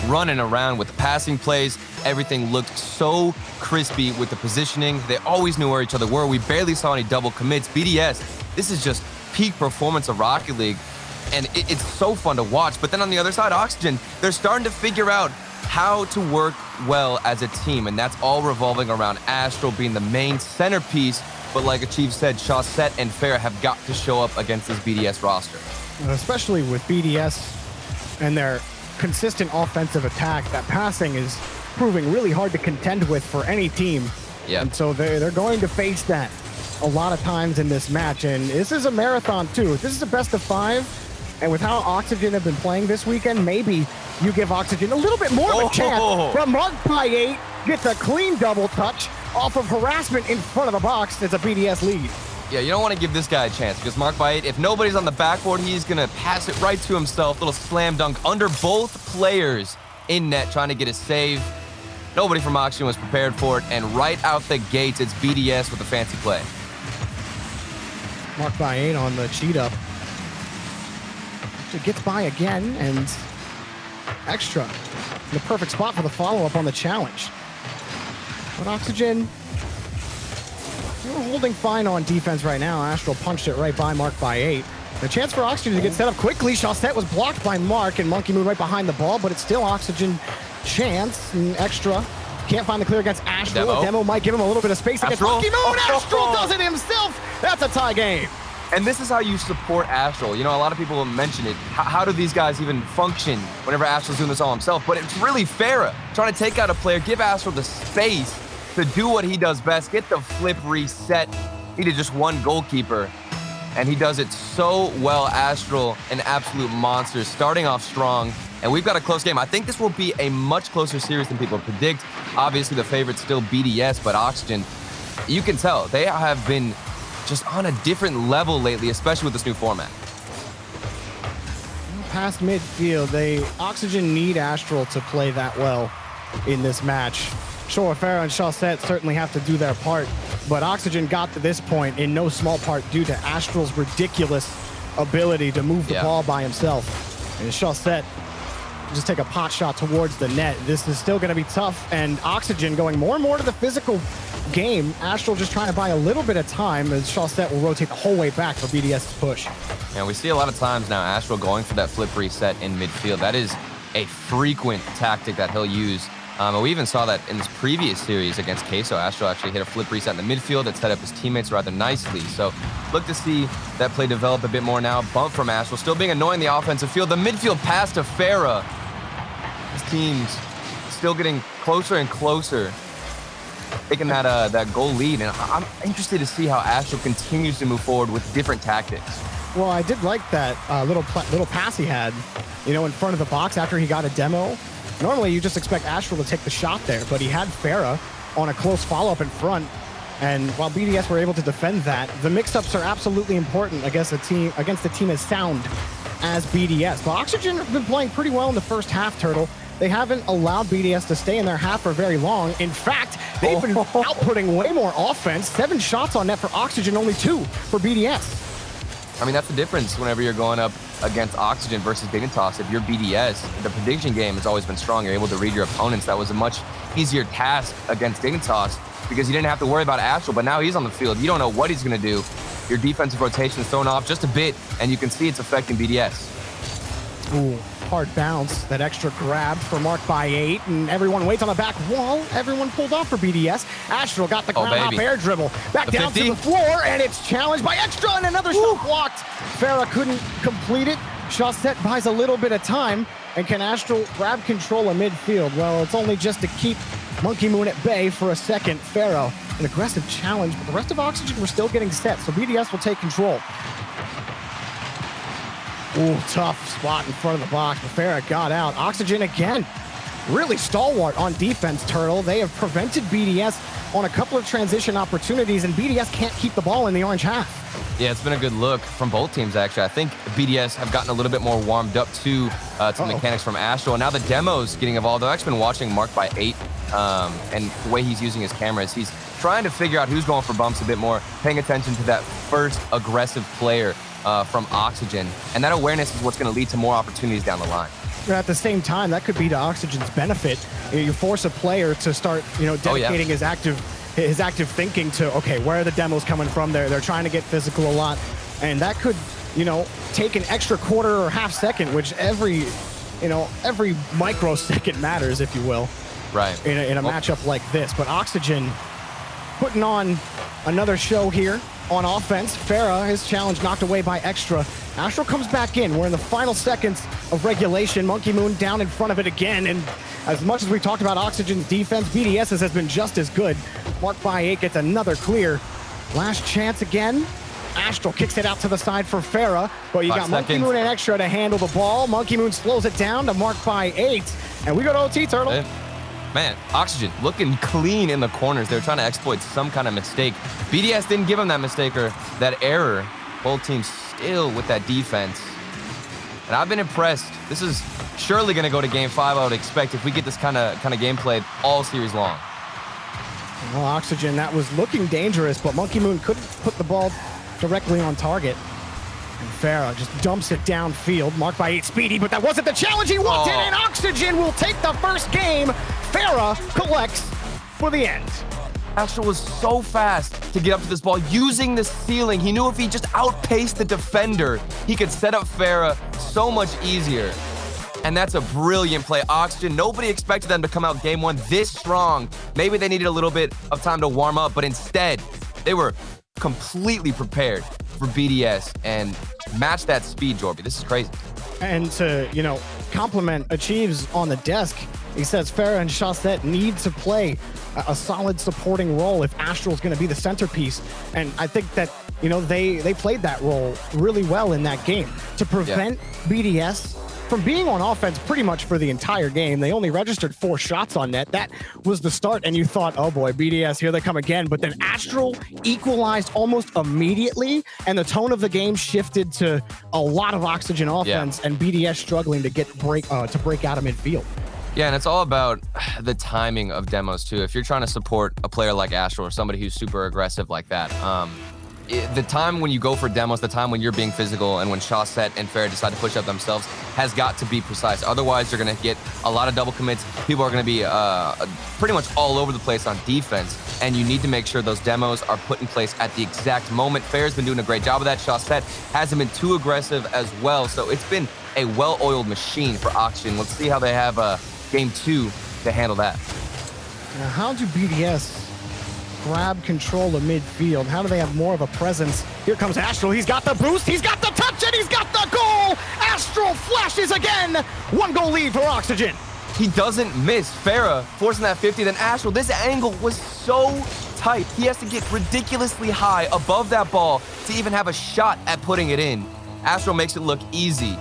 running around with the passing plays. Everything looked so crispy with the positioning. They always knew where each other were. We barely saw any double commits. BDS, this is just peak performance of Rocket League, and it's so fun to watch. But then on the other side, Oxygen, they're starting to figure out how to work well as a team, and that's all revolving around Astral being the main centerpiece. But like Achieve said, Chaussette and Farah have got to show up against this BDS roster. Especially with BDS and their consistent offensive attack, that passing is proving really hard to contend with for any team. Yeah. And so they're going to face that a lot of times in this match. And this is a marathon too. If this is a best of 5, and with how Oxygen have been playing this weekend, maybe you give Oxygen a little bit more of a chance. But marked by 8 gets a clean double touch off of harassment in front of the box. It's a BDS lead. Yeah, you don't want to give this guy a chance because marked by 8, if nobody's on the backboard, he's going to pass it right to himself. Little slam dunk under both players in net, trying to get a save. Nobody from Oxygen was prepared for it, and right out the gates, it's BDS with a fancy play. Marked by 8 on the cheat up. It gets by again, and Extra in the perfect spot for the follow-up on the challenge. But Oxygen, we're holding fine on defense right now. Astral punched it right by marked by 8. The chance for Oxygen to get set up quickly. Chaussette was blocked by Mark, and Monkey Moon right behind the ball, but it's still Oxygen chance. And Extra can't find the clear against Astral. Demo might give him a little bit of space against Monkey Moon. Astral does it himself. That's a tie game. And this is how you support Astral. You know, a lot of people will mention it. How do these guys even function whenever Astral's doing this all himself? But it's really Farah trying to take out a player, give Astral the space to do what he does best, get the flip reset. Needed just one goalkeeper, and he does it so well. Astral, an absolute monster, starting off strong, and we've got a close game. I think this will be a much closer series than people predict. Obviously, the favorite's still BDS, but Oxygen, you can tell, they have been just on a different level lately, especially with this new format. Past midfield, Oxygen need Astral to play that well in this match. Sure, Farah and Chaussette certainly have to do their part, but Oxygen got to this point in no small part due to Astral's ridiculous ability to move the ball by himself. And Chaussette just take a pot shot towards the net. This is still going to be tough, and Oxygen going more and more to the physical game. Astral just trying to buy a little bit of time as Chaussette will rotate the whole way back for BDS to push. And we see a lot of times now Astral going for that flip reset in midfield. That is a frequent tactic that he'll use. And we even saw that in this previous series against Queso. Astral actually hit a flip reset in the midfield that set up his teammates rather nicely. So look to see that play develop a bit more now. Bump from Astral, still being annoying the offensive field. The midfield pass to Farah. This team's still getting closer and closer, taking that goal lead. And I'm interested to see how Astral continues to move forward with different tactics. Well, I did like that little pass he had, in front of the box after he got a demo. Normally, you just expect Astral to take the shot there, but he had Farah on a close follow-up in front. And while BDS were able to defend that, the mix-ups are absolutely important against a team as sound as BDS. But Oxygen have been playing pretty well in the first half, Turtle. They haven't allowed BDS to stay in their half for very long. In fact, they've been outputting way more offense. 7 shots on net for Oxygen, only 2 for BDS. I mean, that's the difference whenever you're going up against Oxygen versus Dignitas. If you're BDS, the prediction game has always been strong. You're able to read your opponents. That was a much easier task against Dignitas because you didn't have to worry about Astral, but now he's on the field. You don't know what he's going to do. Your defensive rotation is thrown off just a bit, and you can see it's affecting BDS. Ooh, hard bounce. That extra grab for mark by 8, and everyone waits on the back wall. Everyone pulled off for BDS. Astral got the ground hop air dribble. Back down 50. To the floor, and it's challenged by Extra, and another shot blocked. Farah couldn't complete it. Chaussette buys a little bit of time, and can Astral grab control of midfield? Well, it's only just to keep Monkey Moon at bay for a second. Farah, an aggressive challenge, but the rest of Oxygen were still getting set, so BDS will take control. Ooh, tough spot in front of the box, but Farah got out. Oxygen again, really stalwart on defense, Turtle. They have prevented BDS on a couple of transition opportunities, and BDS can't keep the ball in the orange half. Yeah, it's been a good look from both teams, actually. I think BDS have gotten a little bit more warmed up to mechanics from Astral, and now the demo's getting involved. I've actually been watching Mark by 8, and the way he's using his cameras, he's trying to figure out who's going for bumps a bit more, paying attention to that first aggressive player from Oxygen, and that awareness is what's going to lead to more opportunities down the line. at the same time, that could be to Oxygen's benefit. You force a player to start, dedicating his active thinking to, okay, where are the demos coming from? They're trying to get physical a lot, and that could, take an extra quarter or half second, which every microsecond matters, if you will. Right. In a matchup like this. But Oxygen putting on another show here on offense. Farah, his challenge knocked away by Extra. Astral comes back in. We're in the final seconds of regulation. Monkey Moon down in front of it again. And as much as we talked about Oxygen's defense, BDS's has been just as good. Marked by 8 gets another clear. Last chance again. Astral kicks it out to the side for Farah, but you got Monkey Moon and Extra to handle the ball. Monkey Moon slows it down to Marked by 8. And we go to OT, Turtle. Man, Oxygen looking clean in the corners. They're trying to exploit some kind of mistake. BDS didn't give him that mistake or that error. Both teams still with that defense. And I've been impressed. This is surely going to go to game 5, I would expect, if we get this kind of gameplay all series long. Well, Oxygen, that was looking dangerous, but Monkey Moon couldn't put the ball directly on target. And Farah just dumps it downfield. Marked by 8 Speedy, but that wasn't the challenge he wanted, and Oxygen will take the first game. Farah collects for the end. Astral was so fast to get up to this ball using the ceiling. He knew if he just outpaced the defender, he could set up Farah so much easier. And that's a brilliant play. Oxygen, nobody expected them to come out game 1 this strong. Maybe they needed a little bit of time to warm up, but instead, they were completely prepared for BDS and match that speed, Jorby. This is crazy. And to, compliment Achieves on the desk, he says Farah and Chaussette need to play a solid supporting role if Astral's going to be the centerpiece. And I think that, they played that role really well in that game to prevent BDS from being on offense pretty much for the entire game. They only registered 4 shots on net. That was the start, and you thought, oh boy, BDS, here they come again. But then Astral equalized almost immediately, and the tone of the game shifted to a lot of Oxygen offense, and BDS struggling to break out of midfield. Yeah, and it's all about the timing of demos too. If you're trying to support a player like Astral or somebody who's super aggressive like that, the time when you go for demos, the time when you're being physical and when Chaussette and Farah decide to push up themselves has got to be precise. Otherwise, you're going to get a lot of double commits. People are going to be pretty much all over the place on defense, and you need to make sure those demos are put in place at the exact moment. Farah's been doing a great job of that. Chaussette hasn't been too aggressive as well, so it's been a well-oiled machine for Oxygen. Let's see how they have game 2 to handle that. Now, how do BDS grab control of midfield? How do they have more of a presence? Here comes Astral. He's got the boost, he's got the touch, and he's got the goal! Astral flashes again! 1 goal lead for Oxygen. He doesn't miss. Farah forcing that 50, then Astral. This angle was so tight. He has to get ridiculously high above that ball to even have a shot at putting it in. Astral makes it look easy.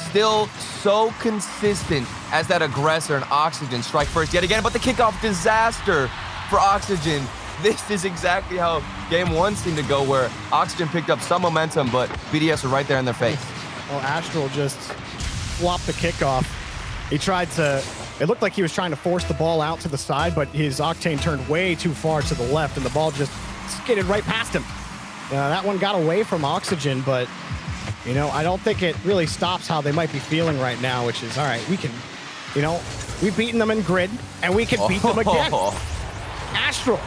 Still so consistent as that aggressor, and Oxygen strike first yet again, but the kickoff disaster for Oxygen. This is exactly how game 1 seemed to go, where Oxygen picked up some momentum, but BDS were right there in their face. Well, Astral just flopped the kickoff. He tried to, it looked like he was trying to force the ball out to the side, but his Octane turned way too far to the left, and the ball just skidded right past him. That one got away from Oxygen, but, I don't think it really stops how they might be feeling right now, which is, all right, we can, we've beaten them in grid, and we can beat them again. Astral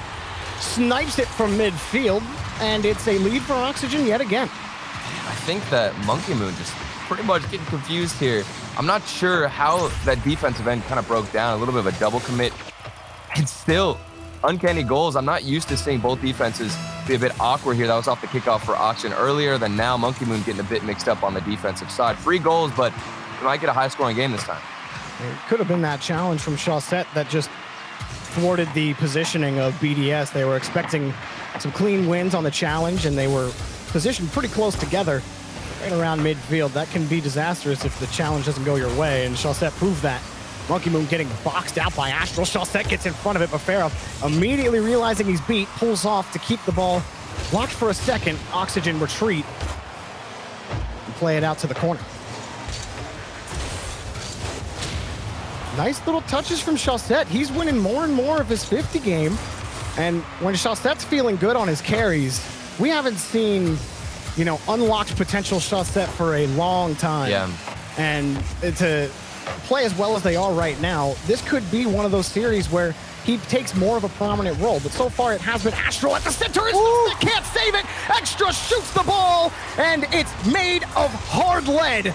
snipes it from midfield, and it's a lead for Oxygen yet again. I think that Monkey Moon just pretty much getting confused here. I'm not sure how that defensive end kind of broke down. A little bit of a double commit. And still, uncanny goals. I'm not used to seeing both defenses be a bit awkward here. That was off the kickoff for Oxygen earlier, than now Monkey Moon getting a bit mixed up on the defensive side. 3 goals, but we might get a high-scoring game this time. It could have been that challenge from Chaussette that just thwarted the positioning of BDS. They were expecting some clean wins on the challenge, and they were positioned pretty close together right around midfield. That can be disastrous if the challenge doesn't go your way, and Chaussette proved that. Monkey Moon getting boxed out by Astral. Chaussette gets in front of it, but Farah, immediately realizing he's beat, pulls off to keep the ball blocked for a second. Oxygen retreat and play it out to the corner. Nice little touches from Chaussette. He's winning more and more of his 50 game. And when Chaussette's feeling good on his carries, we haven't seen, unlocked potential Chaussette for a long time. Yeah. And to play as well as they are right now, this could be one of those series where he takes more of a prominent role. But so far, it has been Astro at the center. His can't save it. Extra shoots the ball, and it's made of hard lead.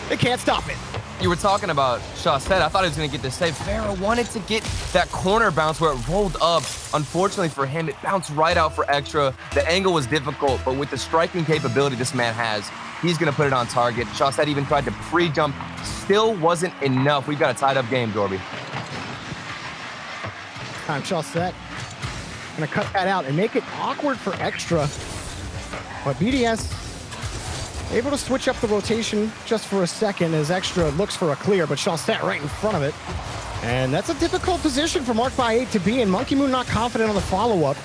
They can't stop it. You were talking about Chaussette. I thought he was going to get the save. Farah wanted to get that corner bounce where it rolled up. Unfortunately for him, it bounced right out for Extra. The angle was difficult, but with the striking capability this man has, he's going to put it on target. Chaussette even tried to pre-jump. Still wasn't enough. We've got a tied-up game, Dorby. Time Chaussette going to cut that out and make it awkward for Extra. But BDS able to switch up the rotation just for a second as Extra looks for a clear, but Chaussette right in front of it. And that's a difficult position for Mark by 8 to be in. Monkey Moon not confident on the follow-up,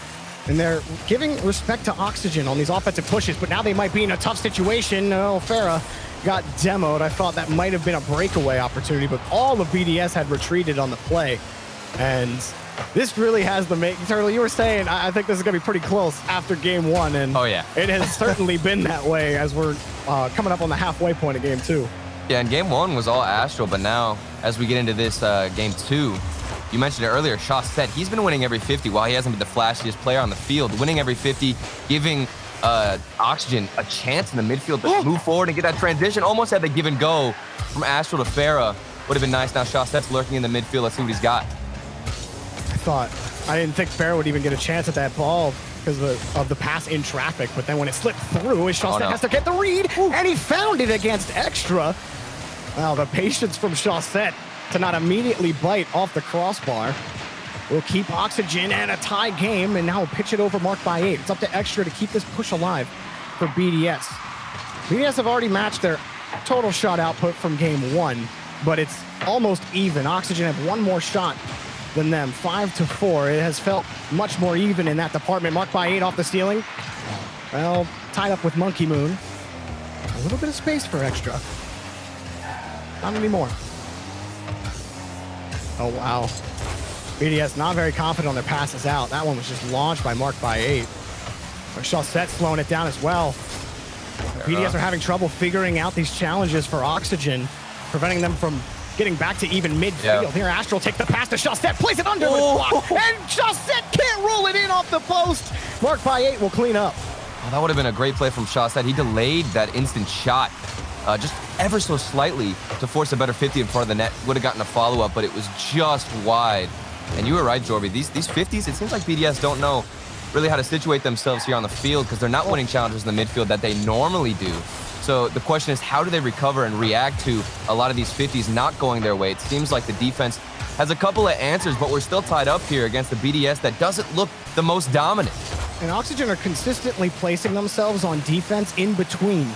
and they're giving respect to Oxygen on these offensive pushes, but now they might be in a tough situation. No, Farah got demoed. I thought that might have been a breakaway opportunity, but all of BDS had retreated on the play. And this really has the make. Turtle, you were saying, I think this is going to be pretty close after game one. And oh, yeah. It has certainly been that way as we're coming up on the halfway point of game two. Yeah, and game one was all Astral, but now as we get into this game two, you mentioned it earlier, Chaussette, he's been winning every 50 while he hasn't been the flashiest player on the field. Winning every 50, giving Oxygen a chance in the midfield to move forward and get that transition. Almost had the give and go from Astral to Farah. Would have been nice. Now Chaussette's lurking in the midfield. Let's see what he's got. I didn't think Farah would even get a chance at that ball because of the pass in traffic, but then when it slipped through, Chaussette has to get the read, and he found it against Extra. Well, the patience from Chaussette to not immediately bite off the crossbar will keep Oxygen and a tie game, and now we'll pitch it over Mark by 8. It's up to Extra to keep this push alive for BDS. BDS have already matched their total shot output from game one, but it's almost even. Oxygen have one more shot than them, 5-4. It has felt much more even in that department. Mark by 8 off the ceiling. Well, tied up with Monkey Moon. A little bit of space for Extra. Not anymore. Oh, wow. BDS not very confident on their passes out. That one was just launched by Mark by 8. But Chaussette slowing it down as well. BDS are having trouble figuring out these challenges for Oxygen, preventing them from getting back to even midfield. Yeah. Here, Astral take the pass to Chaussette, plays it under with block, and Chaussette can't roll it in off the post. Mark by 8 will clean up. Oh, that would have been a great play from Chaussette. He delayed that instant shot just ever so slightly to force a better 50 in front of the net. Would have gotten a follow-up, but it was just wide. And you were right, Jorby. These 50s, it seems like BDS don't know really how to situate themselves here on the field because they're not winning challenges in the midfield that they normally do. So the question is, how do they recover and react to a lot of these 50s not going their way? It seems like the defense has a couple of answers, but we're still tied up here against the BDS that doesn't look the most dominant. And Oxygen are consistently placing themselves on defense in between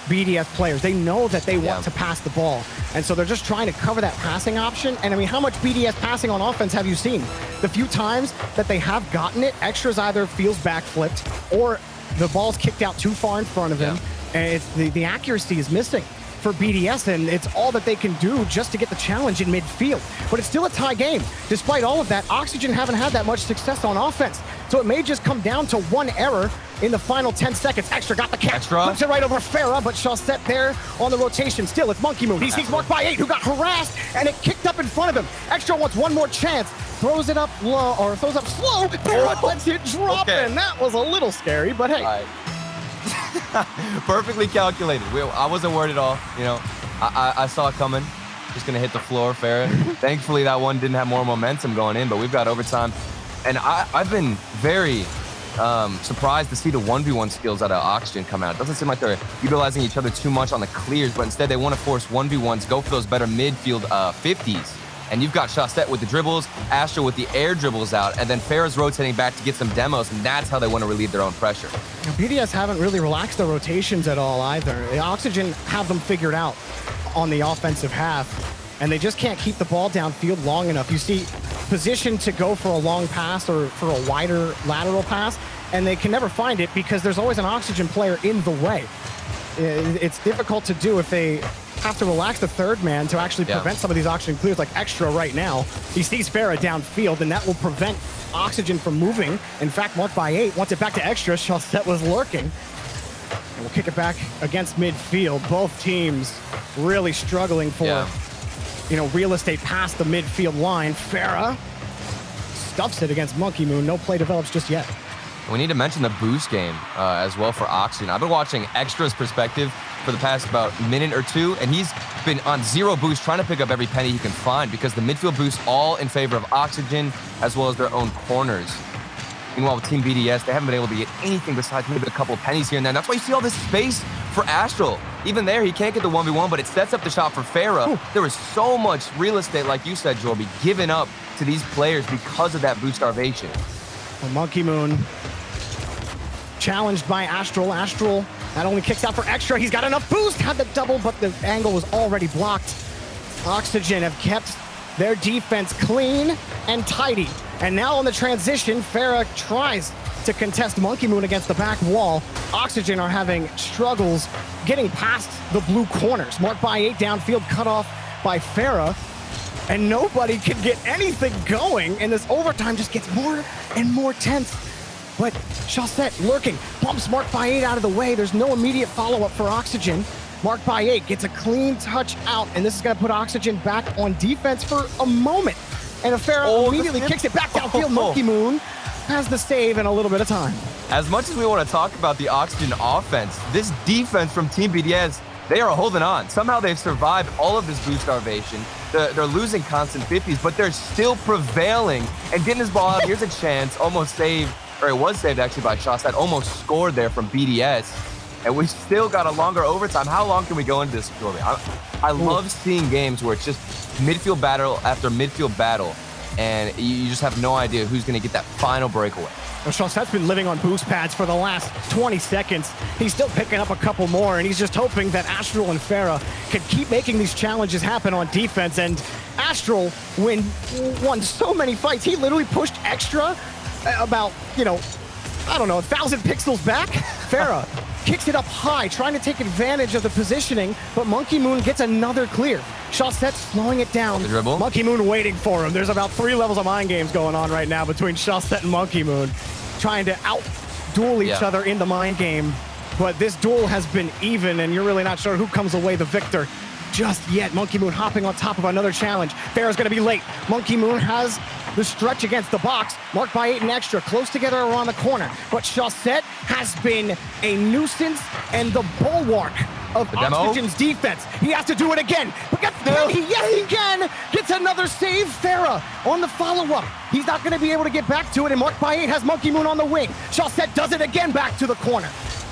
BDS players. They know that they want to pass the ball. And so they're just trying to cover that passing option. And I mean, how much BDS passing on offense have you seen? The few times that they have gotten it, Extras either feels backflipped or the ball's kicked out too far in front of him. And it's the accuracy is missing for BDS, and it's all that they can do just to get the challenge in midfield. But it's still a tie game. Despite all of that, Oxygen haven't had that much success on offense. So it may just come down to one error in the final 10 seconds. Extra got the catch. Flips it right over Farah, but Chaussette there on the rotation. Still, it's Monkey Moon. He sees Mark by 8, who got harassed, and it kicked up in front of him. Extra wants one more chance. Throws it up low, or throws up slow. Farah lets it drop in. That was a little scary, but hey. Perfectly calculated. I wasn't worried at all. You know, I saw it coming. Just gonna hit the floor, Farah. Thankfully, that one didn't have more momentum going in, but we've got overtime. And I've been very surprised to see the 1v1 skills out of Oxygen come out. It doesn't seem like they're utilizing each other too much on the clears, but instead they want to force 1v1s, go for those better midfield 50s. And you've got Chaussette with the dribbles, Astro with the air dribbles out, and then Farah's rotating back to get some demos, and that's how they want to relieve their own pressure. Now, BDS haven't really relaxed their rotations at all either. Oxygen have them figured out on the offensive half, and they just can't keep the ball downfield long enough. You see position to go for a long pass or for a wider lateral pass, and they can never find it because there's always an Oxygen player in the way. It's difficult to do if they have to relax the third man to actually prevent some of these Oxygen clears, like Extra right now. He sees Farah downfield, and that will prevent Oxygen from moving. In fact, Mark by 8 wants it back to Extra. Chaussette was lurking. And we'll kick it back against midfield. Both teams really struggling for, real estate past the midfield line. Farah stuffs it against Monkey Moon. No play develops just yet. We need to mention the boost game as well for Oxygen. I've been watching Extra's perspective for the past about minute or two, and he's been on 0 boost trying to pick up every penny he can find because the midfield boosts all in favor of Oxygen as well as their own corners. Meanwhile, with Team BDS, they haven't been able to get anything besides maybe a couple of pennies here and there. And that's why you see all this space for Astral. Even there, he can't get the 1v1, but it sets up the shot for Farah. Ooh. There is so much real estate, like you said, Jorby, given up to these players because of that boost starvation. Well, Monkey Moon challenged by Astral. Astral not only kicks out for Extra, he's got enough boost, had the double, but the angle was already blocked. Oxygen have kept their defense clean and tidy. And now on the transition, Farah tries to contest Monkey Moon against the back wall. Oxygen are having struggles getting past the blue corners. Marked by 8 downfield, cut off by Farah. And nobody can get anything going, and this overtime just gets more and more tense. But Chaussette lurking, bumps Marked by 8 out of the way. There's no immediate follow-up for Oxygen. Marked by 8 gets a clean touch out, and this is going to put Oxygen back on defense for a moment. And Farah immediately kicks it back downfield. Monkey Moon has the save in a little bit of time. As much as we want to talk about the Oxygen offense, this defense from Team BDS, they are holding on. Somehow they've survived all of this boost starvation. They're losing constant 50s, but they're still prevailing and getting this ball out. Here's a chance, almost saved, or it was saved actually by Chaussette, almost scored there from BDS. And we still got a longer overtime. How long can we go into this, Jorby? I love seeing games where it's just midfield battle after midfield battle, and you just have no idea who's going to get that final breakaway. Well, Chaussette's been living on boost pads for the last 20 seconds. He's still picking up a couple more, and he's just hoping that Astral and Farah can keep making these challenges happen on defense. And Astral, won so many fights, he literally pushed Extra about, 1,000 pixels back. Farah kicks it up high, trying to take advantage of the positioning, but Monkey Moon gets another clear. Chaussette slowing it down. The dribble. Monkey Moon waiting for him. There's about 3 levels of mind games going on right now between Chaussette and Monkey Moon, trying to out-duel each other in the mind game. But this duel has been even, and you're really not sure who comes away the victor just yet. Monkey Moon hopping on top of another challenge. Farah's going to be late. Monkey Moon has the stretch against the box, marked by 8 and Extra, close together around the corner. But Chaussette has been a nuisance and the bulwark of Oxygen's defense. He has to do it again. But he can! Gets another save. Farah on the follow-up. He's not going to be able to get back to it, and marked by 8 has Monkey Moon on the wing. Chaussette does it again back to the corner.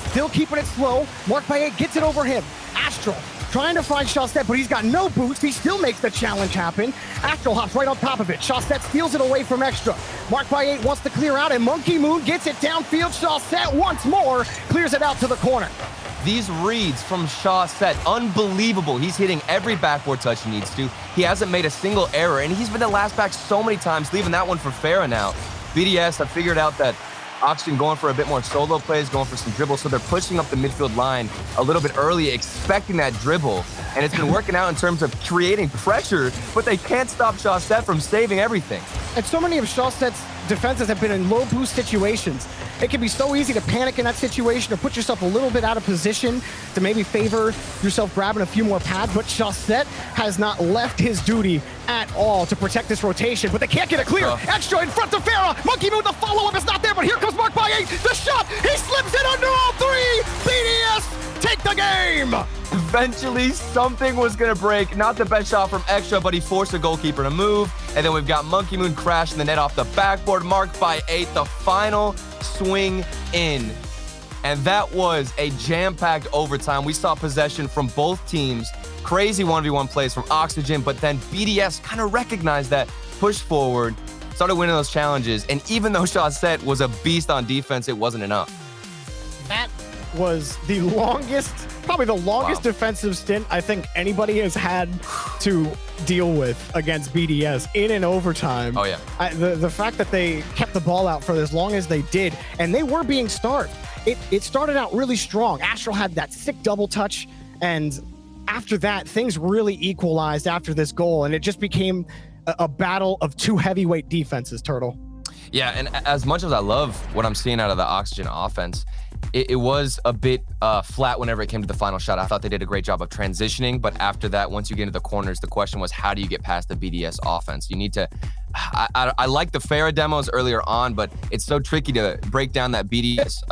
Still keeping it slow. Marked by 8 gets it over him. Astral trying to find Chaussette, but he's got no boost. He still makes the challenge happen. Astral hops right on top of it. Chaussette steals it away from Extra. Marked by 8 wants to clear out, and Monkey Moon gets it downfield. Chaussette once more clears it out to the corner. These reads from Chaussette, unbelievable. He's hitting every backboard touch he needs to. He hasn't made a single error, and he's been the last back so many times, leaving that one for Farah now. BDS have figured out that Oxygen going for a bit more solo plays, going for some dribbles, so they're pushing up the midfield line a little bit early, expecting that dribble. And it's been working out in terms of creating pressure, but they can't stop Chaussette from saving everything. And so many of Chaussette's defenses have been in low boost situations. It can be so easy to panic in that situation or put yourself a little bit out of position to maybe favor yourself grabbing a few more pads, but Chaussette has not left his duty at all to protect this rotation, but they can't get it clear. Extra in front of Farah. Monkey Moon, the follow-up is not there, but here comes Marked by 8. The shot, he slips it under all 3. BDS take the game. Eventually, something was going to break. Not the best shot from Extra, but he forced the goalkeeper to move. And then we've got Monkey Moon crashing the net off the backboard. Marked by 8, the final swing in. And that was a jam-packed overtime. We saw possession from both teams. Crazy 1v1 plays from Oxygen, but then BDS kind of recognized that, pushed forward, started winning those challenges. And even though Chaussette was a beast on defense, it wasn't enough. That was the longest, probably the longest defensive stint I think anybody has had to deal with against BDS in an overtime. Oh, yeah. The fact that they kept the ball out for as long as they did, and they were being starved. It started out really strong. Astral had that sick double touch, and after that, things really equalized after this goal, and it just became a battle of 2 heavyweight defenses, Turtle. Yeah, and as much as I love what I'm seeing out of the Oxygen offense, it was a bit flat whenever it came to the final shot. I thought they did a great job of transitioning, but after that, once you get into the corners, the question was, how do you get past the BDS offense? You need to, I like the Farah demos earlier on, but it's so tricky to break down that BDS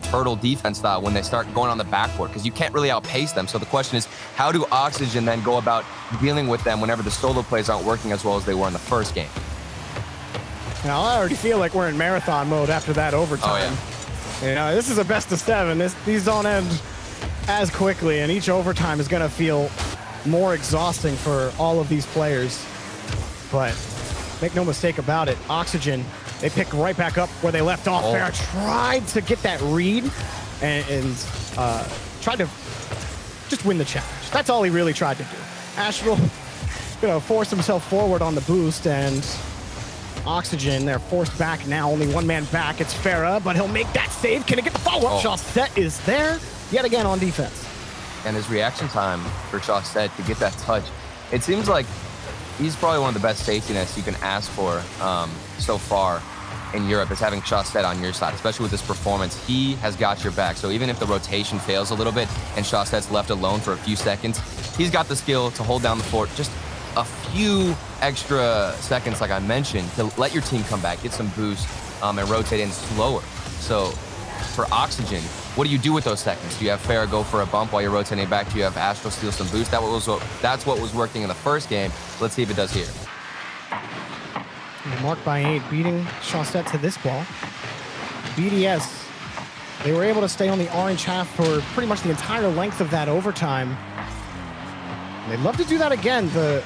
hurdle defense style when they start going on the backboard, because you can't really outpace them. So the question is, how do Oxygen then go about dealing with them whenever the solo plays aren't working as well as they were in the first game? Now, I already feel like we're in marathon mode after that overtime. Oh, yeah. You know, this is a best of 7. These don't end as quickly, and each overtime is going to feel more exhausting for all of these players. But make no mistake about it, Oxygen, they pick right back up where they left off. Farah tried to get that read and tried to just win the challenge. That's all he really tried to do. Astral gonna force himself forward on the boost, and Oxygen, they're forced back now. Only one man back. It's Farah, but he'll make that save. Can he get the follow-up? Chaussette is there yet again on defense. And his reaction time for Chaussette to get that touch, it seems like he's probably one of the best safety nets you can ask for so far in Europe, is having Chaussette on your side, especially with this performance. He has got your back. So even if the rotation fails a little bit and Chaussette's left alone for a few seconds, he's got the skill to hold down the fort just a few extra seconds, like I mentioned, to let your team come back, get some boost, and rotate in slower. So for Oxygen, what do you do with those seconds? Do you have Farah go for a bump while you're rotating back? Do you have Astral steal some boost? That's what was working in the first game. Let's see if it does here. Marked by 8, beating Chaussette to this ball. BDS, they were able to stay on the orange half for pretty much the entire length of that overtime. And they'd love to do that again. The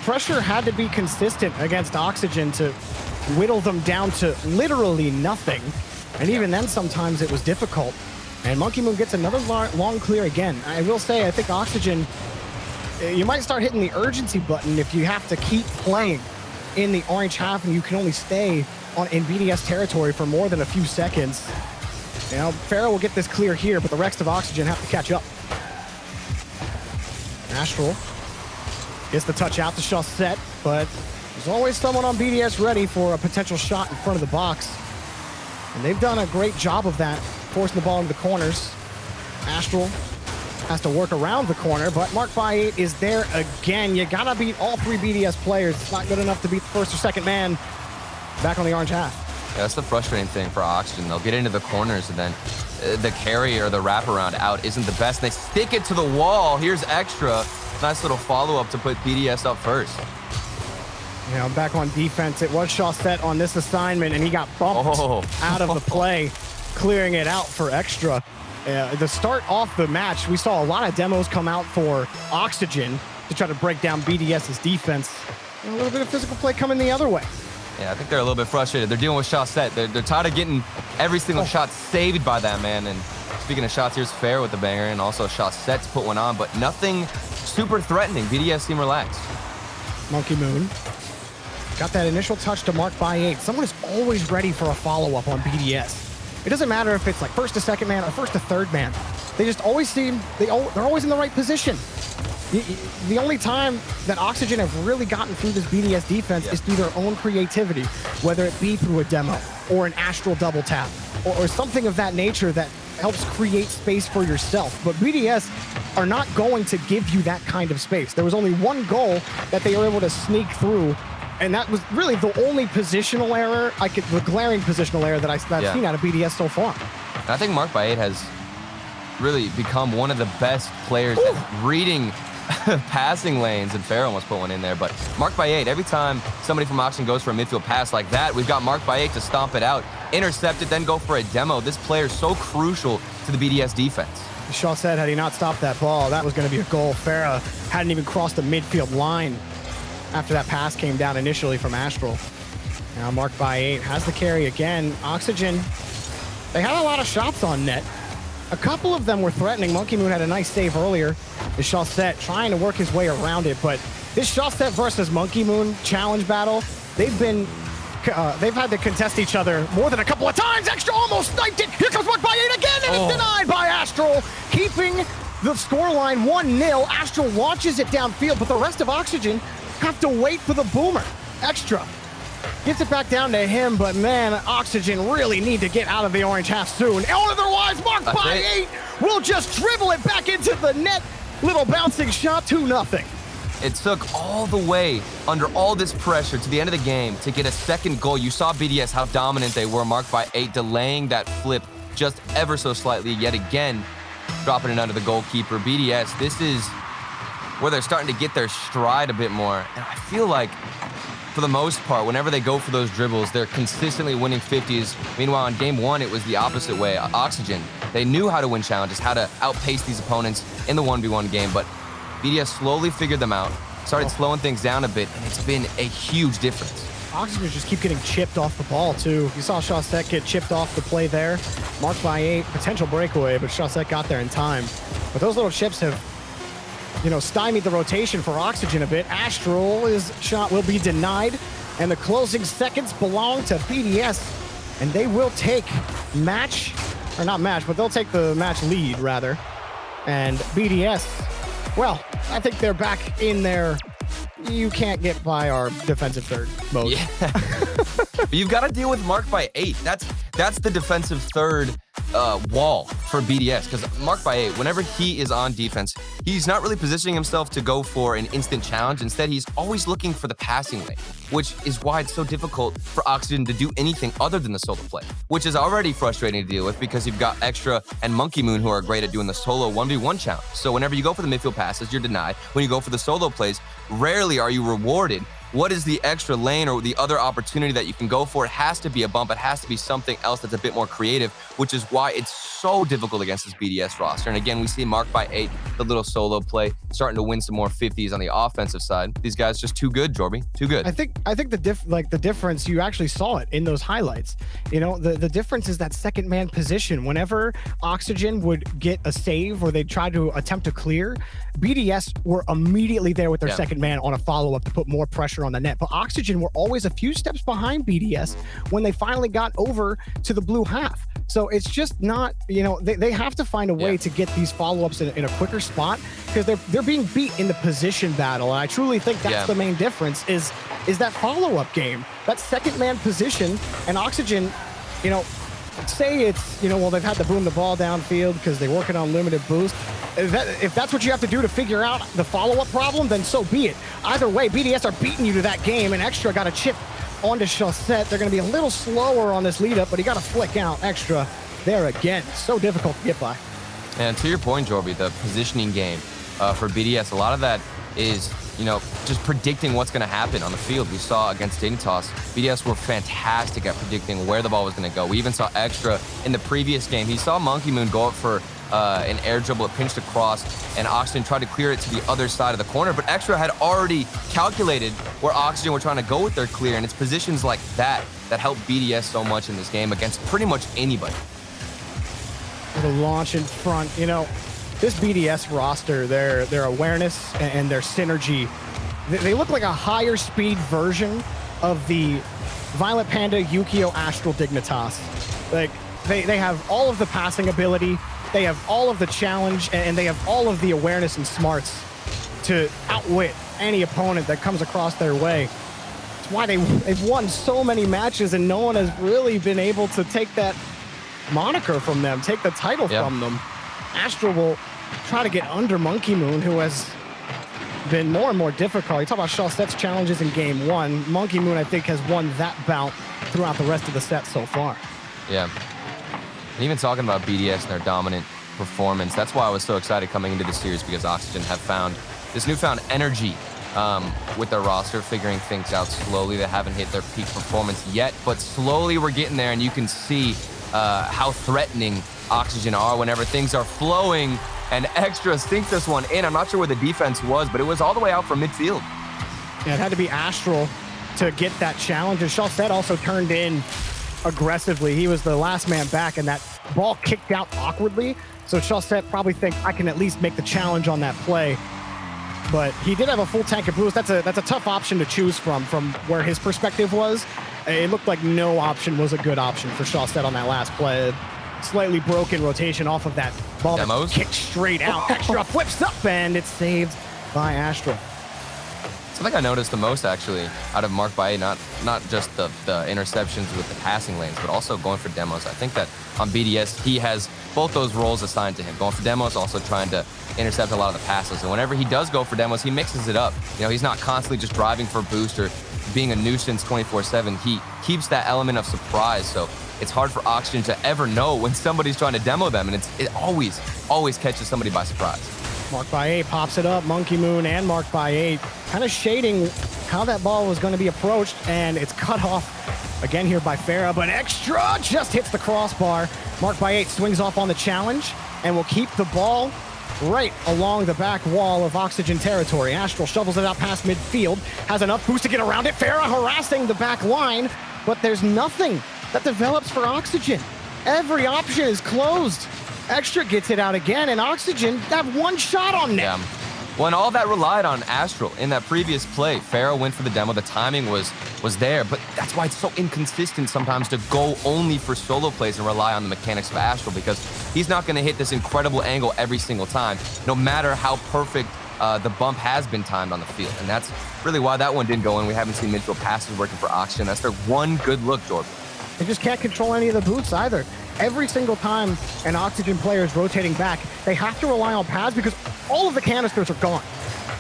pressure had to be consistent against Oxygen to whittle them down to literally nothing. And even then, sometimes it was difficult. And Monkey Moon gets another long clear again. I will say, I think Oxygen, you might start hitting the urgency button if you have to keep playing in the orange half and you can only stay in BDS territory for more than a few seconds. You know, Farah will get this clear here, but the rest of Oxygen have to catch up. Astral gets the touch out to Chaussette, but there's always someone on BDS ready for a potential shot in front of the box. And they've done a great job of that, forcing the ball into the corners. Astral has to work around the corner, but Marked by 8 is there again. You gotta beat all 3 BDS players. It's not good enough to beat the first or second man back on the orange half. Yeah, that's the frustrating thing for Oxygen. They'll get into the corners and then the carry or the wraparound out isn't the best. They stick it to the wall. Here's Extra. Nice little follow-up to put BDS up first. You know, back on defense, it was Chaussette on this assignment, and he got bumped out of the play, clearing it out for Extra. To start off the match, we saw a lot of demos come out for Oxygen to try to break down BDS's defense. And a little bit of physical play coming the other way. Yeah, I think they're a little bit frustrated. They're dealing with Chaussette. They're tired of getting every single shot saved by that man. And speaking of shots, here's Fair with the banger, and also Chaussette's put one on, but nothing super threatening. BDS seem relaxed. Monkey Moon got that initial touch to Marked by 8. Someone is always ready for a follow-up on BDS. It doesn't matter if it's like first to second man or first to third man. They just always seem, they're always in the right position. The only time that Oxygen have really gotten through this BDS defense is through their own creativity, whether it be through a demo or an Astral double tap or something of that nature that helps create space for yourself. But BDS are not going to give you that kind of space. There was only one goal that they were able to sneak through, and that was really the only positional error, the glaring positional error that I've seen out of BDS so far. I think Marked by 8 has really become one of the best players at reading passing lanes, and Farah almost put one in there. But Marked by 8, every time somebody from Oxygen goes for a midfield pass like that, we've got Marked by 8 to stomp it out, intercept it, then go for a demo. This player is so crucial to the BDS defense. Chaussette, had he not stopped that ball, that was going to be a goal. Farah hadn't even crossed the midfield line after that pass came down initially from Astral. Now Marked by 8 has the carry again. Oxygen, they had a lot of shots on net. A couple of them were threatening. Monkey Moon had a nice save earlier. Is Chaussette trying to work his way around it, but this Chaussette versus Monkey Moon challenge battle, they've had to contest each other more than a couple of times. Extra almost sniped it. Here comes Marked by 8 again, and it's denied by Astral, keeping the scoreline 1-0. Astral launches it downfield, but the rest of Oxygen have to wait for the boomer. Extra Gets it back down to him, but man, Oxygen really need to get out of the orange half soon. Otherwise, marked by 8 will just dribble it back into the net. Little bouncing shot, 2-0. It took all the way under all this pressure to the end of the game to get a second goal. You saw BDS how dominant they were, marked by 8, delaying that flip just ever so slightly, yet again, dropping it under the goalkeeper. BDS, this is where they're starting to get their stride a bit more. And I feel like, for the most part, whenever they go for those dribbles, they're consistently winning 50s. Meanwhile, in game 1, it was the opposite way. Oxygen, they knew how to win challenges, how to outpace these opponents in the 1v1 game, but BDS slowly figured them out, started slowing things down a bit, and it's been a huge difference. Oxygen just keep getting chipped off the ball, too. You saw Chaussette get chipped off the play there. Marked by 8, potential breakaway, but Chaussette got there in time. But those little chips have, stymied the rotation for Oxygen a bit. Astral, his shot will be denied, and the closing seconds belong to BDS, and they will take they'll take the match lead, rather. And BDS, well, I think they're back in there. You can't get by our defensive third mode. Yeah. But you've got to deal with marked by 8. That's the defensive third wall for BDS, because marked by 8, whenever he is on defense, he's not really positioning himself to go for an instant challenge. Instead, he's always looking for the passing lane, which is why it's so difficult for Oxygen to do anything other than the solo play, which is already frustrating to deal with because you've got Extra and Monkey Moon who are great at doing the solo 1v1 challenge. So whenever you go for the midfield passes, you're denied. When you go for the solo plays, rarely are you rewarded. What is the extra lane or the other opportunity that you can go for? It has to be a bump. It has to be something else that's a bit more creative, which is why it's so difficult against this BDS roster. And again, we see marked by 8, the little solo play, starting to win some more 50s on the offensive side. These guys just too good, Jorby, too good. I think the difference, you actually saw it in those highlights. The difference is that second man position. Whenever Oxygen would get a save or they tried to attempt to clear, BDS were immediately there with their second man on a follow-up to put more pressure on the net. But Oxygen were always a few steps behind BDS when they finally got over to the blue half. So it's just not, they have to find a way to get these follow-ups in a quicker spot, because they're being beat in the position battle. And I truly think that's the main difference is that follow-up game, that second man position. And Oxygen, say it's, they've had to boom the ball downfield because they're working on limited boost. If that's what you have to do to figure out the follow-up problem, then so be it. Either way, BDS are beating you to that game, and Extra got a chip onto Chaussette. They're going to be a little slower on this lead-up, but he got to flick out. Extra there again. So difficult to get by. And to your point, Jorby, the positioning game for BDS, a lot of that is, just predicting what's going to happen on the field. We saw against Dignitas, BDS were fantastic at predicting where the ball was going to go. We even saw Extra in the previous game. He saw Monkey Moon go up for an air dribble, it pinched across, and Oxygen tried to clear it to the other side of the corner, but Extra had already calculated where Oxygen were trying to go with their clear, and it's positions like that that help BDS so much in this game against pretty much anybody. The launch in front, this BDS roster, their awareness and their synergy, they look like a higher speed version of the Violent Panda, Yukio, Astral, Dignitas. Like, they have all of the passing ability, they have all of the challenge, and they have all of the awareness and smarts to outwit any opponent that comes across their way. That's why they've won so many matches, and no one has really been able to take that moniker from them, take the title from them. Astral will try to get under Monkey Moon, who has been more and more difficult. You talk about Chaussette's challenges in game 1. Monkey Moon, I think, has won that bout throughout the rest of the set so far. Yeah. And even talking about BDS and their dominant performance, that's why I was so excited coming into the series, because Oxygen have found this newfound energy with their roster, figuring things out slowly. They haven't hit their peak performance yet, but slowly we're getting there, and you can see how threatening Oxygen are whenever things are flowing, and Extra sink this one in. I'm not sure where the defense was, but it was all the way out from midfield. Yeah, it had to be Astral to get that challenge, and Chaussette also turned in aggressively. He was the last man back, and that ball kicked out awkwardly, so Chaussette probably think, I can at least make the challenge on that play. But he did have a full tank of boost. That's a tough option to choose from where his perspective was. It looked like no option was a good option for Chaussette on that last play. Slightly broken rotation off of that ball that kicked straight out. Extra flips up, and it's saved by Astral. Something I noticed the most, actually, out of Mark Bae, not just the interceptions with the passing lanes, but also going for demos. I think that on BDS, he has both those roles assigned to him. Going for demos, also trying to intercept a lot of the passes. And whenever he does go for demos, he mixes it up. You know, he's not constantly just driving for a boost or being a nuisance 24/7. He keeps that element of surprise. So it's hard for Oxygen to ever know when somebody's trying to demo them. And it always catches somebody by surprise. Mark Bae pops it up. Monkey Moon and Mark Bae kind of shading how that ball was going to be approached, and it's cut off again here by Farah, but Extra just hits the crossbar. Mark Bae swings off on the challenge and will keep the ball right along the back wall of Oxygen territory. Astral shovels it out past midfield, has enough boost to get around it. Farah harassing the back line, but there's nothing that develops for Oxygen. Every option is closed. Extra gets it out again, and Oxygen have one shot on net. Yeah. Well, and all that relied on Astral in that previous play. Farah went for the demo. The timing was there, but that's why it's so inconsistent sometimes to go only for solo plays and rely on the mechanics of Astral, because he's not going to hit this incredible angle every single time, no matter how perfect the bump has been timed on the field. And that's really why that one didn't go in. We haven't seen midfield passes working for Oxygen. That's their one good look, Jordan. They just can't control any of the boots either. Every single time an Oxygen player is rotating back, they have to rely on pads because all of the canisters are gone.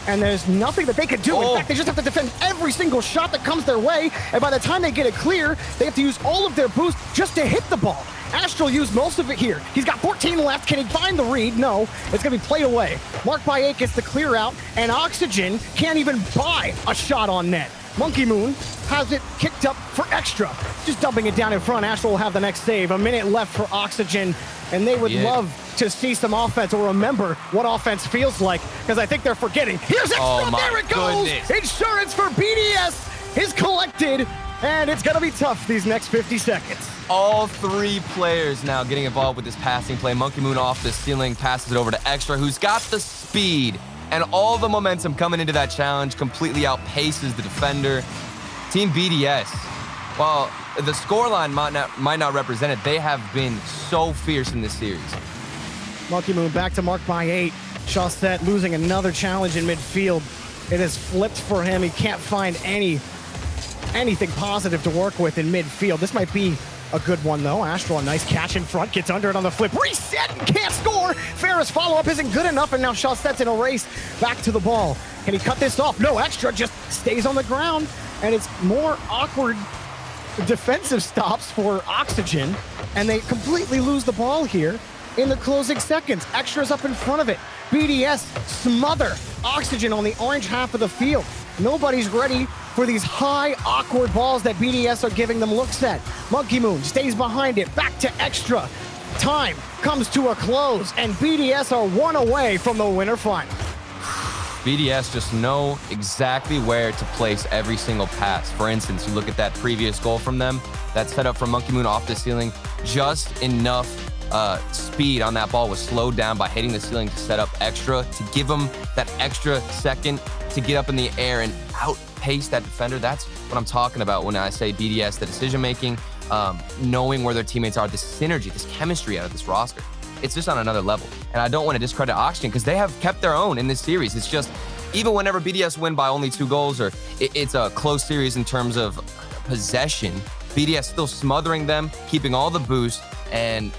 And there's nothing that they can do. In fact, they just have to defend every single shot that comes their way. And by the time they get it clear, they have to use all of their boost just to hit the ball. Astral used most of it here. He's got 14 left. Can he find the read? No, it's going to be played away. Mark Bae gets the clear out, and Oxygen can't even buy a shot on net. Monkey Moon has it kicked up for Extra. Just dumping it down in front. Astral will have the next save. A minute left for Oxygen, and they would love to see some offense or remember what offense feels like, because I think they're forgetting. Here's Extra. There it goes. Insurance for BDS is collected, and it's going to be tough these next 50 seconds. All three players now getting involved with this passing play. Monkey Moon off the ceiling, passes it over to Extra, who's got the speed. And all the momentum coming into that challenge completely outpaces the defender. Team BDS, while the scoreline might not represent it, they have been so fierce in this series. Monkey Moon back to Mark Bae. Chaussette losing another challenge in midfield. It has flipped for him. He can't find anything positive to work with in midfield. This might be a good one, though. Astral, a nice catch in front, gets under it on the flip. Reset and can't score. Farah's follow-up isn't good enough, and now Chaussette's in a race back to the ball. Can he cut this off? No, Extra just stays on the ground, and it's more awkward defensive stops for Oxygen, and they completely lose the ball here in the closing seconds. Extra's up in front of it. BDS smother Oxygen on the orange half of the field. Nobody's ready for these high, awkward balls that BDS are giving them looks at. Monkey Moon stays behind it, back to Extra. Time comes to a close, and BDS are one away from the winter final. BDS just know exactly where to place every single pass. For instance, you look at that previous goal from them, that set up from Monkey Moon off the ceiling, just enough speed on that ball was slowed down by hitting the ceiling to set up Extra, to give them that extra second to get up in the air and outpace that defender. That's what I'm talking about when I say BDS, the decision-making, knowing where their teammates are, this synergy, this chemistry out of this roster. It's just on another level. And I don't want to discredit Oxygen because they have kept their own in this series. It's just, even whenever BDS win by only 2 goals or it's a close series in terms of possession, BDS still smothering them, keeping all the boost, and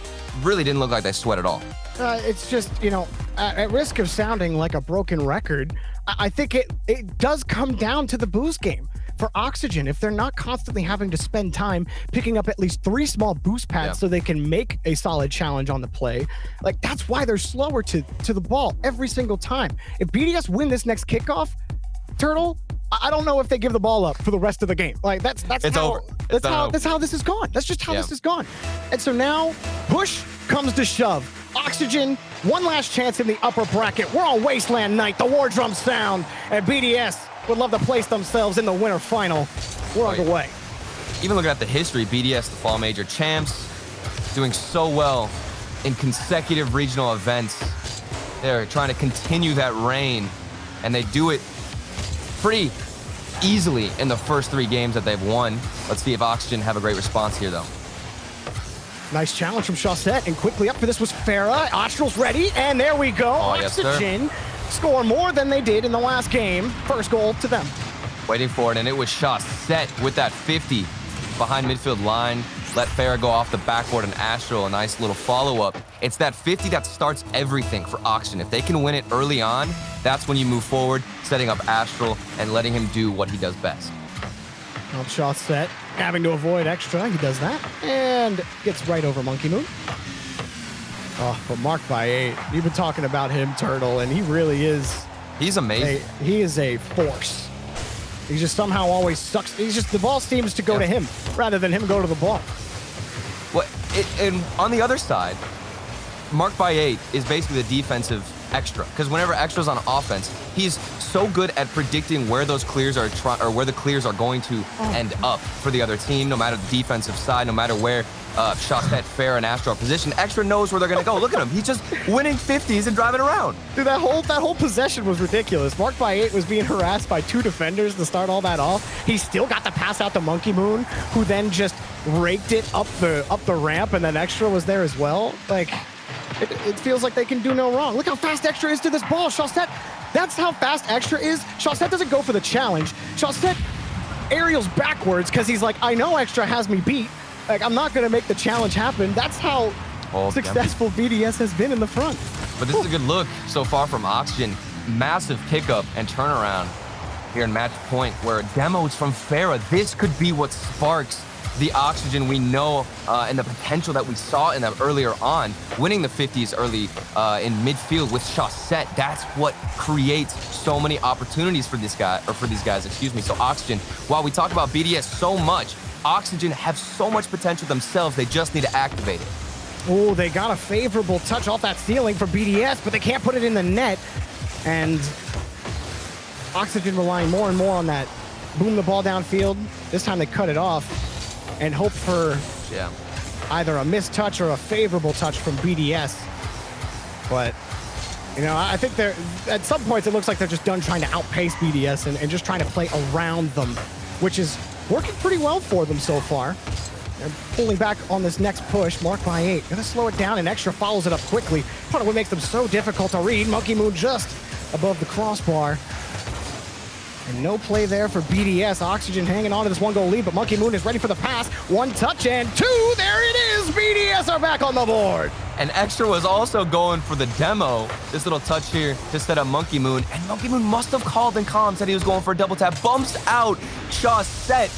really didn't look like they sweat at all. It's just, you know, at risk of sounding like a broken record, I think it does come down to the boost game. For Oxygen, if they're not constantly having to spend time picking up at least 3 small boost pads so they can make a solid challenge on the play, like that's why they're slower to the ball every single time. If BDS win this next kickoff, Turtle, I don't know if they give the ball up for the rest of the game. Like that's how this is gone. That's just how this is gone. And so now push comes to shove. Oxygen, one last chance in the upper bracket. We're on Wasteland Night. The war drums sound, and BDS would love to place themselves in the winter final. We're underway. Even looking at the history, BDS, the Fall Major champs, doing so well in consecutive regional events. They're trying to continue that reign, and they do it pretty easily in the first 3 games that they've won. Let's see if Oxygen have a great response here, though. Nice challenge from Chaussette, and quickly up for this was Farah. Astral's ready, and there we go. Oxygen score more than they did in the last game. First goal to them. Waiting for it, and it was shot set with that 50 behind midfield line. Let Farah go off the backboard, and Astral a nice little follow-up. It's that 50 that starts everything for Oxygen. If they can win it early on, that's when you move forward, setting up Astral and letting him do what he does best. Up shot set, having to avoid extra. He does that and gets right over Monkey Moon. Oh, but marked by 8. You've been talking about him, Turtle, and he really is. He's amazing. He is a force. He just somehow always sucks. The ball seems to go to him rather than him go to the ball. Well, and on the other side, marked by 8 is basically the defensive extra, because whenever extra's on offense, he's so good at predicting where those clears are or where the clears are going to end up for the other team, no matter the defensive side, no matter where shots that Fair and Astro are positioned. Extra knows where they're going to go. Look at him. He's just winning 50s and driving around. Dude, that whole possession was ridiculous. Marked by 8 was being harassed by 2 defenders to start all that off. He still got the pass out to Monkey Moon, who then just raked it up the ramp, and then Extra was there as well. Like, it feels like they can do no wrong. Look how fast Extra is to this ball. Shawset, that's how fast Extra is. Shawset doesn't go for the challenge. Shawset aerials backwards because he's like, I know Extra has me beat. Like, I'm not going to make the challenge happen. That's how successful BDS has been in the front. But this is a good look so far from Oxygen. Massive pickup and turnaround here in match point, where demos from Farah. This could be what sparks the Oxygen we know and the potential that we saw in them earlier on, winning the 50s early in midfield with Shawset. That's what creates so many opportunities for this guy, or for these guys, excuse me. So Oxygen, while we talk about BDS so much, Oxygen have so much potential themselves, they just need to activate it. Oh, they got a favorable touch off that ceiling for BDS, but they can't put it in the net. And Oxygen relying more and more on that boom the ball downfield. This time they cut it off and hope for either a missed touch or a favorable touch from BDS. But, you know, I think they're, at some points it looks like they're just done trying to outpace BDS and just trying to play around them, which is working pretty well for them so far. They're pulling back on this next push, marked by 8. Gonna slow it down, and Extra follows it up quickly. Part of what makes them so difficult to read. Monkey Moon just above the crossbar. And no play there for BDS. Oxygen hanging on to this 1-goal lead, but Monkey Moon is ready for the pass. 1 touch and 2, there it is! BDS are back on the board! And Extra was also going for the demo. This little touch here to set up Monkey Moon. And Monkey Moon must have called in comms, said he was going for a double tap. Bumps out Shawset.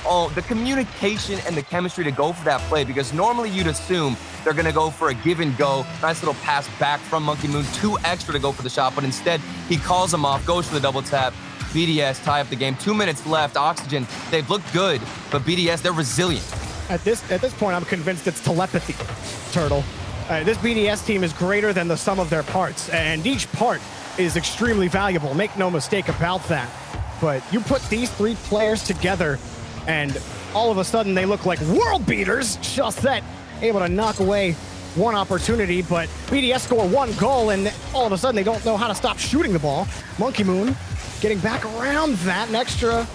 Oh, the communication and the chemistry to go for that play, because normally you'd assume they're going to go for a give and go. Nice little pass back from Monkey Moon to Extra to go for the shot, but instead he calls him off, goes for the double tap. BDS tie up the game. 2 minutes left. Oxygen, they've looked good, but BDS, they're resilient. At this point, I'm convinced it's telepathy, Turtle. This BDS team is greater than the sum of their parts, and each part is extremely valuable. Make no mistake about that. But you put these 3 players together, and all of a sudden they look like world beaters. Just that, able to knock away one opportunity, but BDS score 1 goal, and all of a sudden they don't know how to stop shooting the ball. Monkey Moon getting back around that, and Extra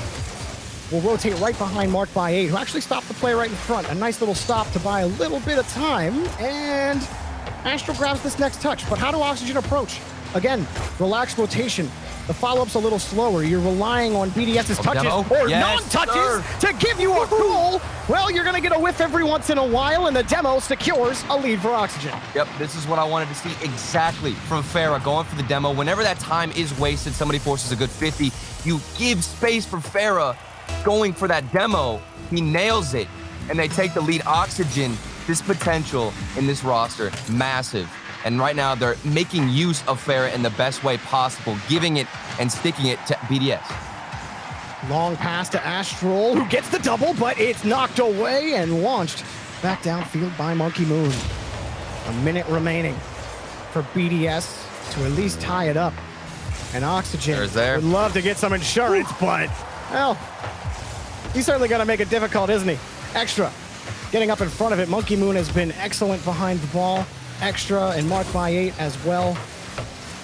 will rotate right behind marked by 8, who actually stopped the play right in front. A nice little stop to buy a little bit of time, and Astro grabs this next touch. But how do Oxygen approach? Again, relaxed rotation. The follow-up's a little slower. You're relying on BDS's touches or non-touches to give you a goal. Well, you're going to get a whiff every once in a while, and the demo secures a lead for Oxygen. Yep, this is what I wanted to see exactly from Farah, going for the demo. Whenever that time is wasted, somebody forces a good 50, you give space for Farah going for that demo. He nails it, and they take the lead. Oxygen, this potential in this roster, massive. And right now, they're making use of Farah in the best way possible, giving it and sticking it to BDS. Long pass to Astral, who gets the double, but it's knocked away and launched back downfield by Monkey Moon. A minute remaining for BDS to at least tie it up. And Oxygen would love to get some insurance, but, well, he's certainly going to make it difficult, isn't he? Extra getting up in front of it. Monkey Moon has been excellent behind the ball. Extra and marked by 8 as well.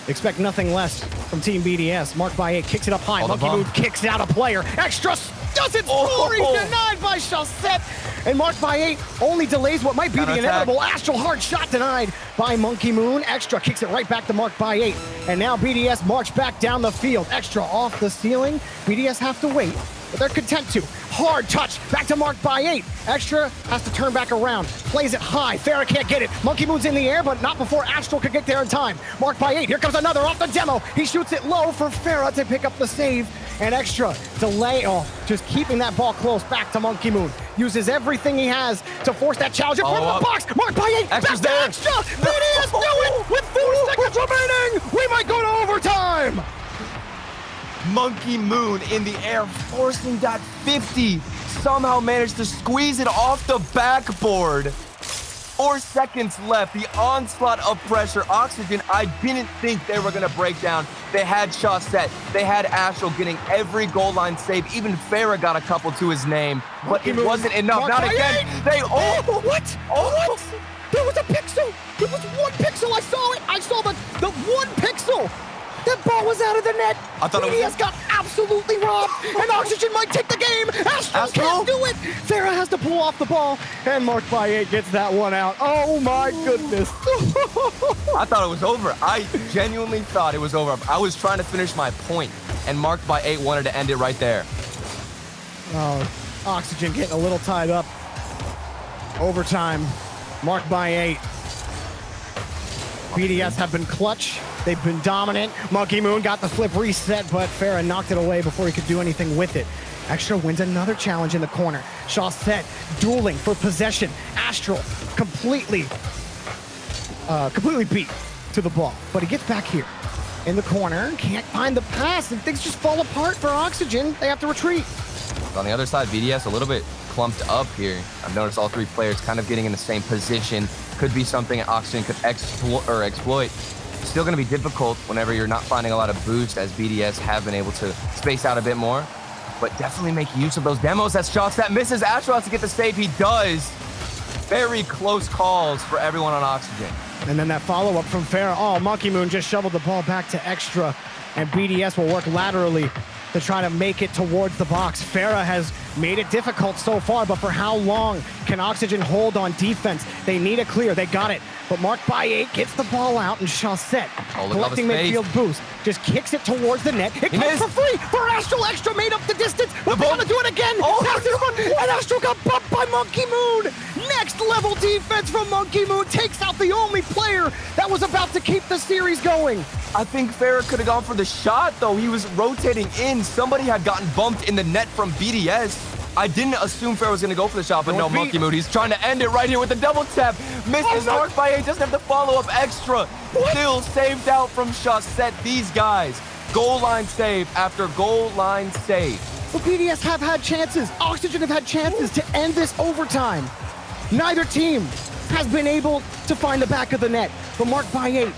Expect nothing less from Team BDS. Marked by 8 kicks it up high. Monkey Moon kicks out a player. Extra doesn't score. He's denied by Chaussette. And marked by 8 only delays what might be the inevitable Astral hard shot denied by Monkey Moon. Extra kicks it right back to marked by 8. And now BDS march back down the field. Extra off the ceiling. BDS have to wait, but they're content to. Hard touch, back to marked by 8. Extra has to turn back around, plays it high. Farah can't get it. Monkey Moon's in the air, but not before Astral could get there in time. Marked by 8, here comes another off the demo. He shoots it low for Farah to pick up the save. And Extra delay, just keeping that ball close back to Monkey Moon. Uses everything he has to force that challenge in front of the box. Marked by 8, Extra's back to there. Extra. BDS do it with 4 seconds remaining. We might go to overtime. Monkey Moon in the air, forcing that 50. Somehow managed to squeeze it off the backboard. 4 seconds left. The onslaught of pressure. Oxygen, I didn't think they were going to break down. They had Chaussette. They had Astral getting every goal line save. Even Farah got a couple to his name. But it wasn't enough. Not again. They what? What? There was a pixel. There was 1 pixel. I saw it. I saw the 1 pixel. That ball was out of the net. I thought BDS got absolutely robbed, and Oxygen might take the game. Astral can't do it. Farah has to pull off the ball, and marked by 8 gets that one out. Oh my goodness. I thought it was over. I genuinely thought it was over. I was trying to finish my point, and marked by 8 wanted to end it right there. Oh, Oxygen getting a little tied up. Overtime, marked by 8. BDS have been clutch. They've been dominant. Monkey Moon got the flip reset, but Farah knocked it away before he could do anything with it. Extra wins another challenge in the corner. Chaussette dueling for possession. Astral completely beat to the ball, but he gets back here in the corner. Can't find the pass, and things just fall apart for Oxygen. They have to retreat. On the other side, BDS a little bit clumped up here. I've noticed all 3 players kind of getting in the same position. Could be something Oxygen could exploit. Still going to be difficult whenever you're not finding a lot of boost, as BDS have been able to space out a bit more. But definitely make use of those demos. That's shots that misses. Astral has to get the save. He does. Very close calls for everyone on Oxygen. And then that follow-up from Farah. Oh, Monkey Moon just shoveled the ball back to Extra, and BDS will work laterally to try to make it towards the box. Farah has made it difficult so far, but for how long can Oxygen hold on defense? They need a clear. They got it. But marked by 8 gets the ball out, and Chaussette, collecting midfield boost, just kicks it towards the net. It comes for free for Astral. Extra made up the distance, but they're going to do it again. And Astral got bumped by Monkey Moon. Next level defense from Monkey Moon takes out the only player that was about to keep the series going. I think Farah could have gone for the shot, though. He was rotating in. Somebody had gotten bumped in the net from BDS. I didn't assume Farah was going to go for the shot, but no, Monkey Moon. He's trying to end it right here with the double tap. Misses marked by 8. Doesn't have the follow-up. Extra. Still saved out from Chaussette. These guys, goal line save after goal line save. Well, BDS have had chances. Oxygen have had chances to end this overtime. Neither team has been able to find the back of the net, but marked by 8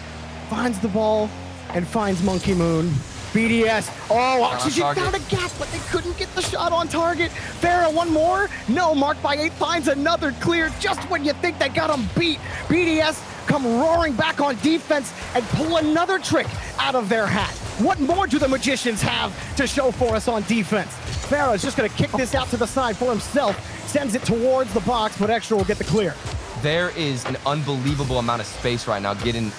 finds the ball and finds Monkey Moon. BDS, Oxygen found a gap, but they couldn't get the shot on target. Farah, one more? No, marked by 8 finds another clear just when you think they got him beat. BDS come roaring back on defense and pull another trick out of their hat. What more do the Magicians have to show for us on defense? Farah's just gonna kick this out to the side for himself, sends it towards the box, but Extra will get the clear. There is an unbelievable amount of space right now giving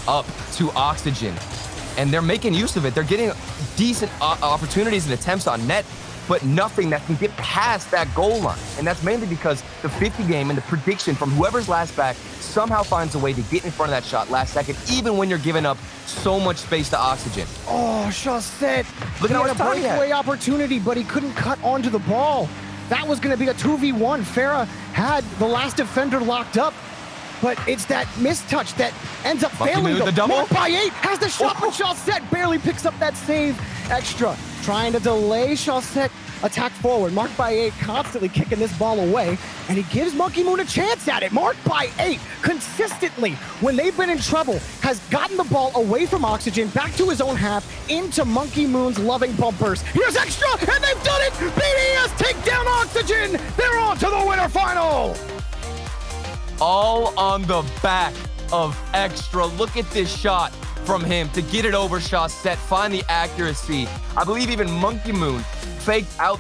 up to Oxygen. And they're making use of it. They're getting decent opportunities and attempts on net, but nothing that can get past that goal line. And that's mainly because the 50 game and the prediction from whoever's last back somehow finds a way to get in front of that shot last second, even when you're giving up so much space to Oxygen. Oh, Chaussette. Look at how he had a breakaway opportunity, but he couldn't cut onto the ball. That was going to be a 2v1. Farah had the last defender locked up, but it's that mistouch that ends up failing. The double by 8 has the shot, but Chaussette barely picks up that save. Extra trying to delay Chaussette attack forward. Marked by 8 constantly kicking this ball away, and he gives Monkey Moon a chance at it. Marked by 8 consistently, when they've been in trouble, has gotten the ball away from Oxygen, back to his own half, into Monkey Moon's loving bumpers. Here's Extra, and they've done it! BDS take down Oxygen! They're on to the winter final! All on the back of Extra. Look at this shot from him to get it over Chaussette, find the accuracy. I believe even Monkey Moon faked out